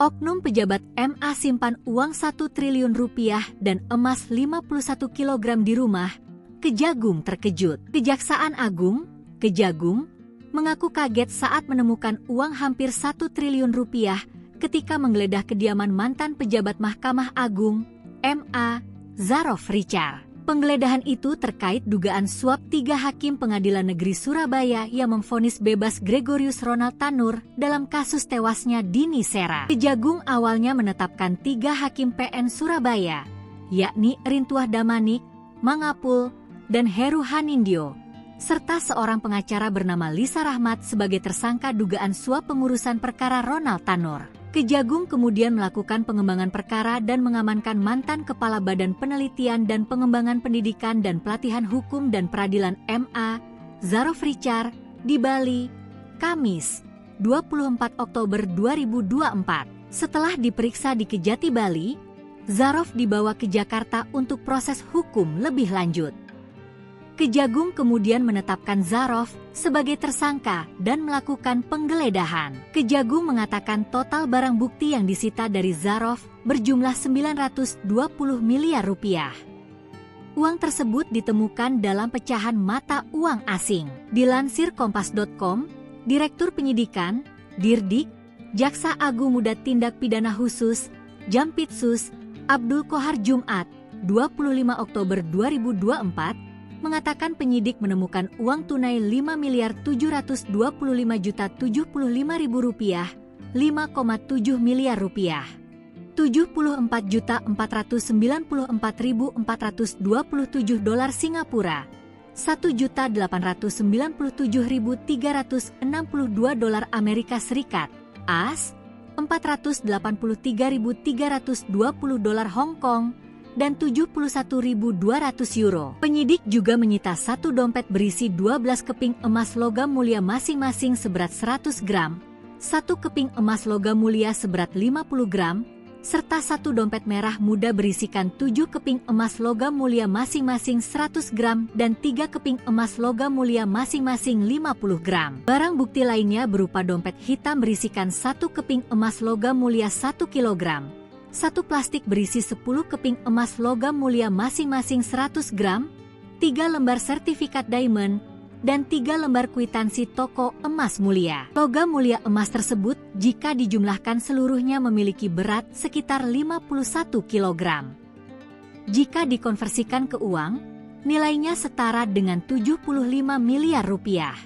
Oknum pejabat MA simpan uang 1 triliun rupiah dan emas 51 kg di rumah. Kejagung terkejut. Kejaksaan Agung, Kejagung, mengaku kaget saat menemukan uang hampir 1 triliun rupiah ketika menggeledah kediaman mantan pejabat Mahkamah Agung, MA, Zarov Richard. Penggeledahan itu terkait dugaan suap 3 hakim Pengadilan Negeri Surabaya yang memvonis bebas Gregorius Ronald Tanur dalam kasus tewasnya Dini Sera. Kejagung awalnya menetapkan 3 hakim PN Surabaya, yakni Rintuah Damanik, Mangapul, dan Heru Hanindyo, serta seorang pengacara bernama Lisa Rahmat sebagai tersangka dugaan suap pengurusan perkara Ronald Tanur. Kejagung kemudian melakukan pengembangan perkara dan mengamankan mantan Kepala Badan Penelitian dan Pengembangan Pendidikan dan Pelatihan Hukum dan Peradilan MA, Zarov Richard, di Bali, Kamis, 24 Oktober 2024. Setelah diperiksa di Kejati, Bali, Zarov dibawa ke Jakarta untuk proses hukum lebih lanjut. Kejagung kemudian menetapkan Zarov sebagai tersangka dan melakukan penggeledahan. Kejagung mengatakan total barang bukti yang disita dari Zarov berjumlah 920 miliar rupiah. Uang tersebut ditemukan dalam pecahan mata uang asing. Dilansir Kompas.com, Direktur Penyidikan, Dirdik, Jaksa Agung Muda Tindak Pidana Khusus, Jampitsus, Abdul Qohar Jumat, 25 Oktober 2024, mengatakan penyidik menemukan uang tunai 5.725.075.000 rupiah, 5,7 miliar rupiah, 74.494.427 dolar Singapura, 1.897.362 dolar Amerika Serikat, AS, 483.320 dolar Hong Kong, dan 71.200 euro. Penyidik juga menyita 1 dompet berisi 12 keping emas logam mulia masing-masing seberat 100 gram, 1 keping emas logam mulia seberat 50 gram, serta 1 dompet merah muda berisikan 7 keping emas logam mulia masing-masing 100 gram dan 3 keping emas logam mulia masing-masing 50 gram. Barang bukti lainnya berupa dompet hitam berisikan 1 keping emas logam mulia 1 kilogram, 1 plastik berisi 10 keping emas logam mulia masing-masing 100 gram, 3 lembar sertifikat diamond, dan 3 lembar kwitansi toko emas mulia. Logam mulia emas tersebut jika dijumlahkan seluruhnya memiliki berat sekitar 51 kilogram. Jika dikonversikan ke uang, nilainya setara dengan 75 miliar rupiah.